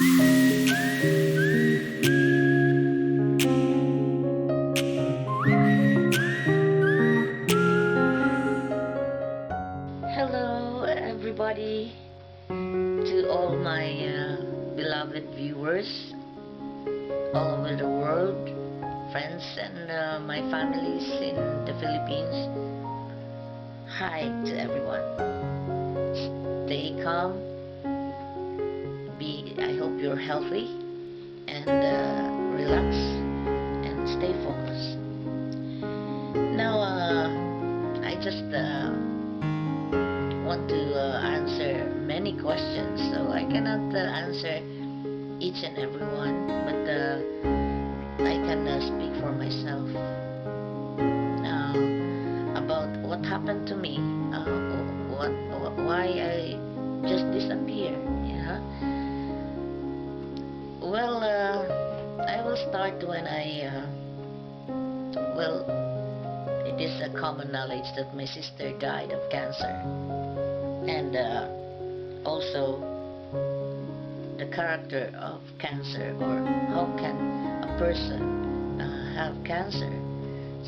Hello, everybody, to all my beloved viewers all over the world, friends, and my families in the Philippines. Hi to everyone. Stay calm. I hope you're healthy and relax and stay focused. Now, I just want to answer many questions, so I cannot answer each and every one, but I can speak for myself about what happened to me, why I just disappear. Well, I will start when well, it is a common knowledge that my sister died of cancer, and also the character of cancer, or how can a person have cancer.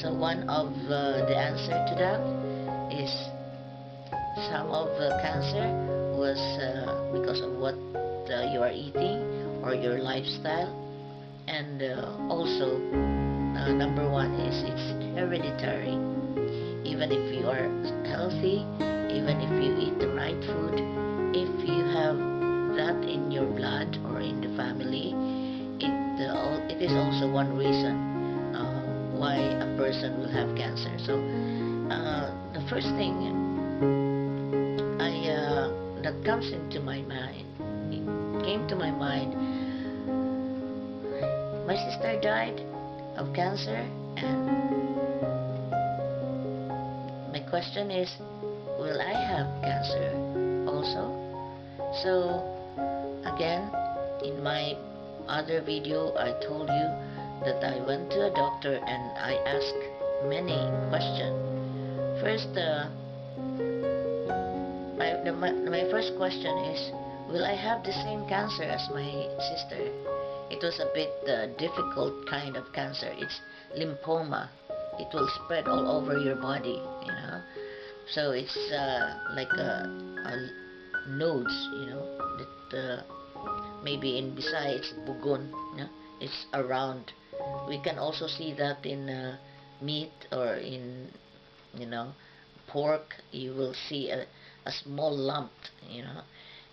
So one of the answer to that is some of the cancer was because of what you are eating or your lifestyle, and also number one is it's hereditary. Even if you are healthy, even if you eat the right food, if you have that in your blood or in the family, it is also one reason why a person will have cancer. So the first thing that comes into my mind, it came to my mind, my sister died of cancer, and my question is, will I have cancer also? So again, in my other video, I told you that I went to a doctor and I asked many questions. First, my first question is, will I have the same cancer as my sister? It was a bit difficult kind of cancer. It's lymphoma. It will spread all over your body. So it's like a nodes, that maybe in Bisaya it's bugon. It's around. We can also see that in meat, or in you know pork. You will see a small lump,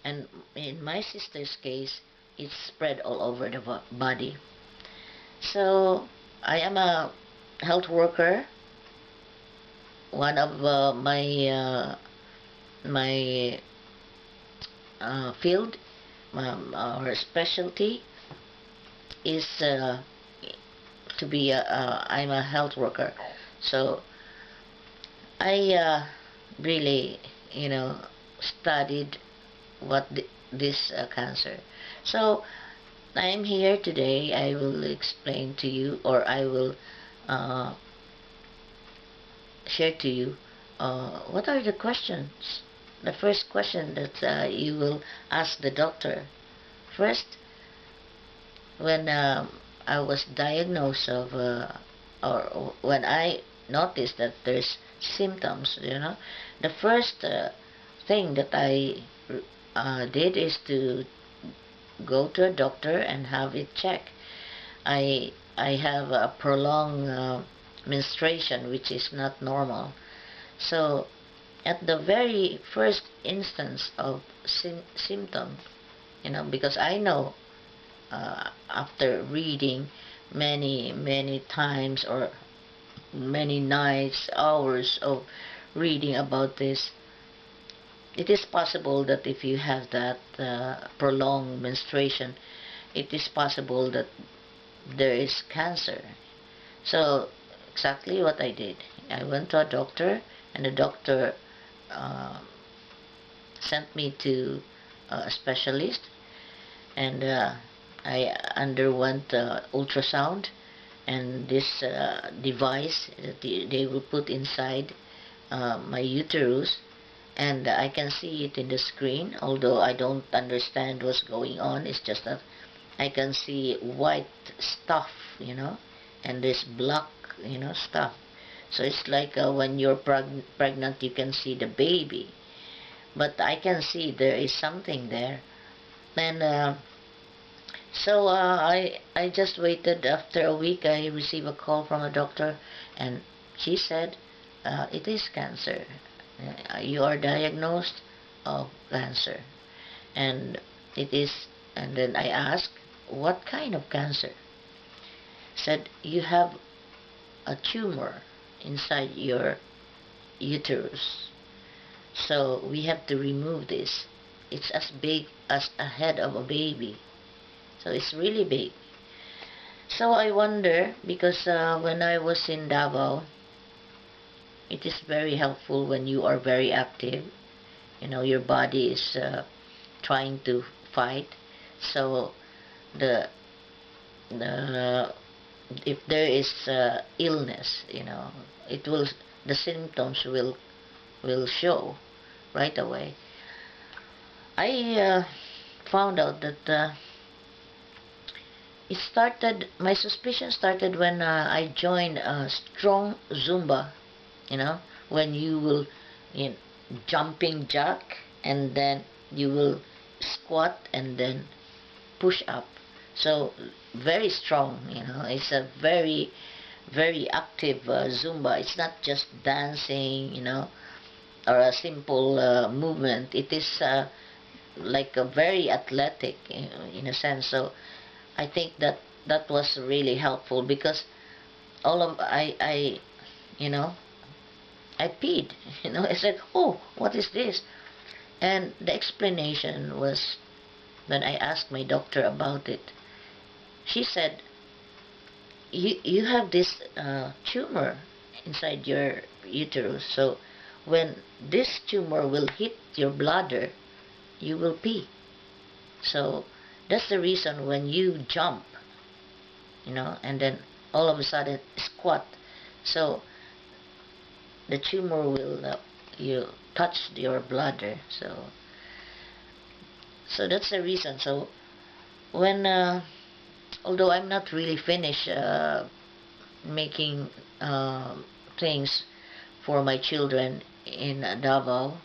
and in my sister's case, it's spread all over the body. So I am a health worker. One of my field, or specialty, is to be I'm a health worker. So I really, studied what this cancer. So I am here today. I will explain to you, or I will uh, share to you what are the questions. The first question that you will ask the doctor. First, when I was diagnosed of, or when I noticed that there's symptoms, the first thing that I did is to go to a doctor and have it checked. I have a prolonged menstruation, which is not normal. So at the very first instance of symptom, because I know, after reading many times, or many nights, hours of reading about this, it is possible that if you have that prolonged menstruation, it is possible that there is cancer. So exactly what I did, I went to a doctor, and the doctor uh, sent me to a specialist, and I underwent ultrasound, and this device that they will put inside my uterus, and I can see it in the screen, although I don't understand what's going on. It's just that I can see white stuff, and this black, stuff. So it's like when you're pregnant, you can see the baby, but I can see there is something there. And so I just waited. After a week, I received a call from a doctor, and she said, it is cancer. You are diagnosed of cancer, and it is. And then I asked, what kind of cancer? Said, you have a tumor inside your uterus. So we have to remove this. It's as big as a head of a baby. So it's really big. So I wonder, because when I was in Davao, it is very helpful when you are very active. Your body is trying to fight. So the the if there is illness, it will the symptoms will show right away. I found out that my suspicion started when I joined strong Zumba, when you will in jumping jack, and then you will squat and then push up. So very strong, it's a very, very active Zumba. It's not just dancing, or a simple movement. It is like a very athletic in a sense. So I think that was really helpful, because all of you know I peed. I said, oh, what is this? And the explanation was, when I asked my doctor about it, she said, you have this tumor inside your uterus. So when this tumor will hit your bladder, you will pee. So that's the reason when you jump, and then all of a sudden squat, so the tumor will you touch your bladder. So that's the reason. So when although I'm not really finished making things for my children in Davao,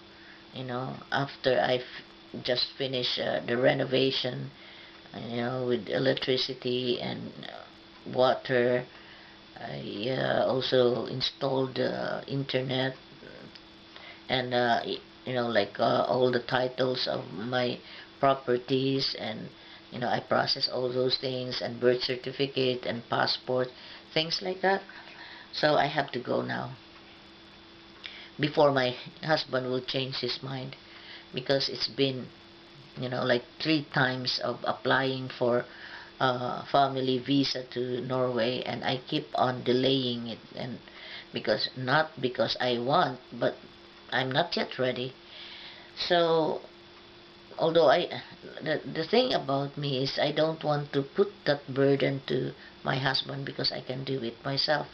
after I've just finished the renovation, with electricity and water. I also installed internet, and like all the titles of my properties, and I process all those things, and birth certificate and passport, things like that. So I have to go now before my husband will change his mind, because it's been like 3 times of applying for family visa to Norway, and I keep on delaying it, and not because I want, but I'm not yet ready. So although the thing about me is, I don't want to put that burden to my husband, because I can do it myself.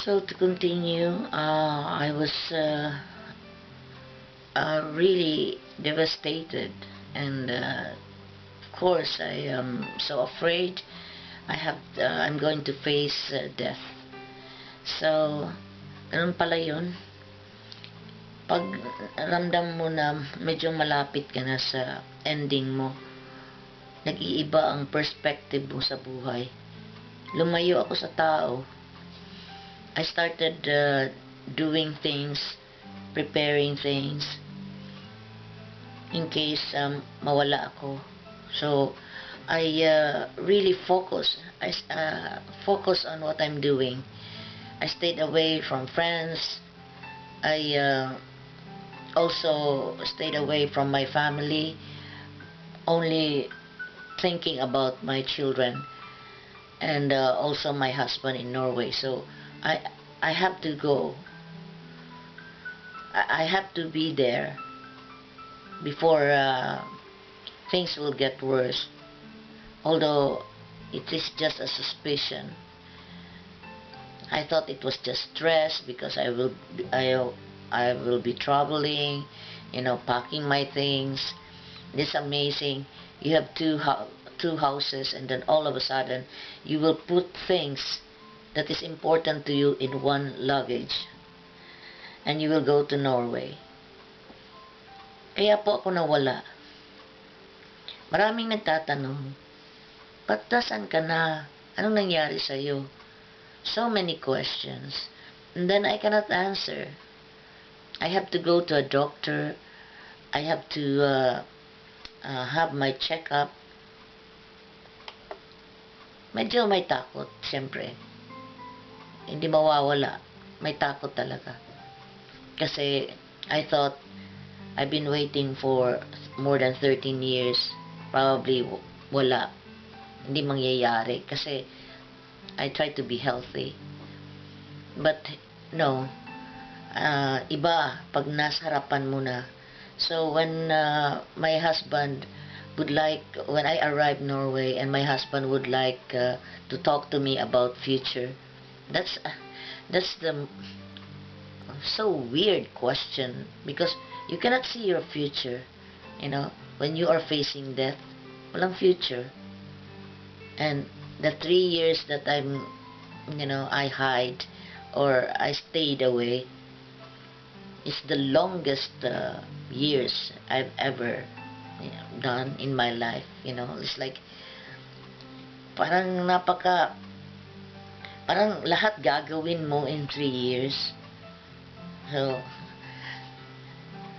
So to continue, I was really devastated, and of course I am so afraid I'm going to face death. So ganun pala yun. Pag ramdam mo na medyo malapit ka na sa ending mo, nag-iiba ang perspective mo sa buhay. Lumayo ako sa tao. I started doing things, preparing things in case mawala ako. So I really focus. I focus on what I'm doing. I stayed away from friends. I also stayed away from my family, only thinking about my children, and also my husband in Norway. So I have to go. I have to be there before things will get worse. Although it is just a suspicion. I thought it was just stress because I will be traveling, packing my things. It's amazing. You have two houses, and then all of a sudden you will put things that is important to you in one luggage, and you will go to Norway. Kaya po ako nawala. Maraming nagtatanong, ba't dasan ka na? Anong nangyari sa'yo? So many questions. And then I cannot answer. I have to go to a doctor. I have to have my checkup. Medyo may takot, siyempre. Hindi mawawala. May takot talaga. Kasi I thought I've been waiting for more than 13 years. Probably wala. Hindi mangyayari. Kasi I try to be healthy. But no. Iba pag nasa harapan mo na. So when my husband would like, when I arrived in Norway and my husband would like to talk to me about future, that's the so weird question, because you cannot see your future. When you are facing death, walang future. And the 3 years that I hide or I stayed away is the longest years I've ever done in my life. It's like parang parang lahat gagawin mo in 3 years.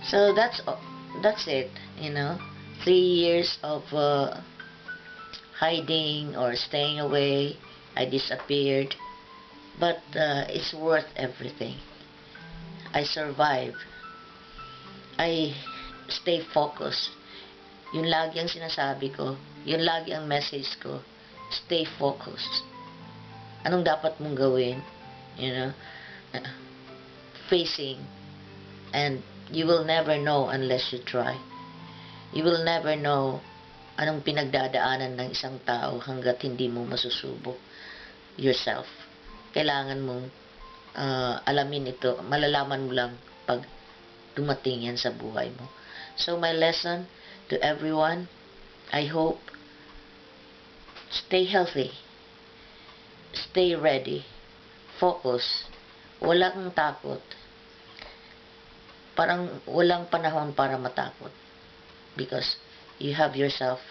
So that's it. 3 years of hiding or staying away. I disappeared, but it's worth everything. I survive. I stay focused. Yun lagi ang sinasabi ko. Yun lagi ang message ko. Stay focused. Anong dapat mong gawin? Facing. And you will never know unless you try. You will never know anong pinagdadaanan ng isang tao hanggat hindi mo masusubok yourself. Kailangan mong alamin ito, malalaman mo lang pag dumating yan sa buhay mo. So my lesson to everyone, I hope, stay healthy, stay ready, focus, walang takot. Parang walang panahon para matakot, because you have yourself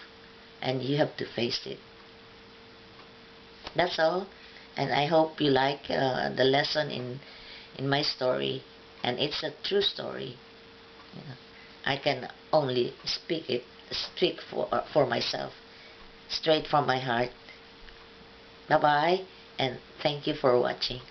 and you have to face it. That's all. And I hope you like the lesson in my story, and it's a true story. I can only speak for myself, straight from my heart. Bye bye, and thank you for watching.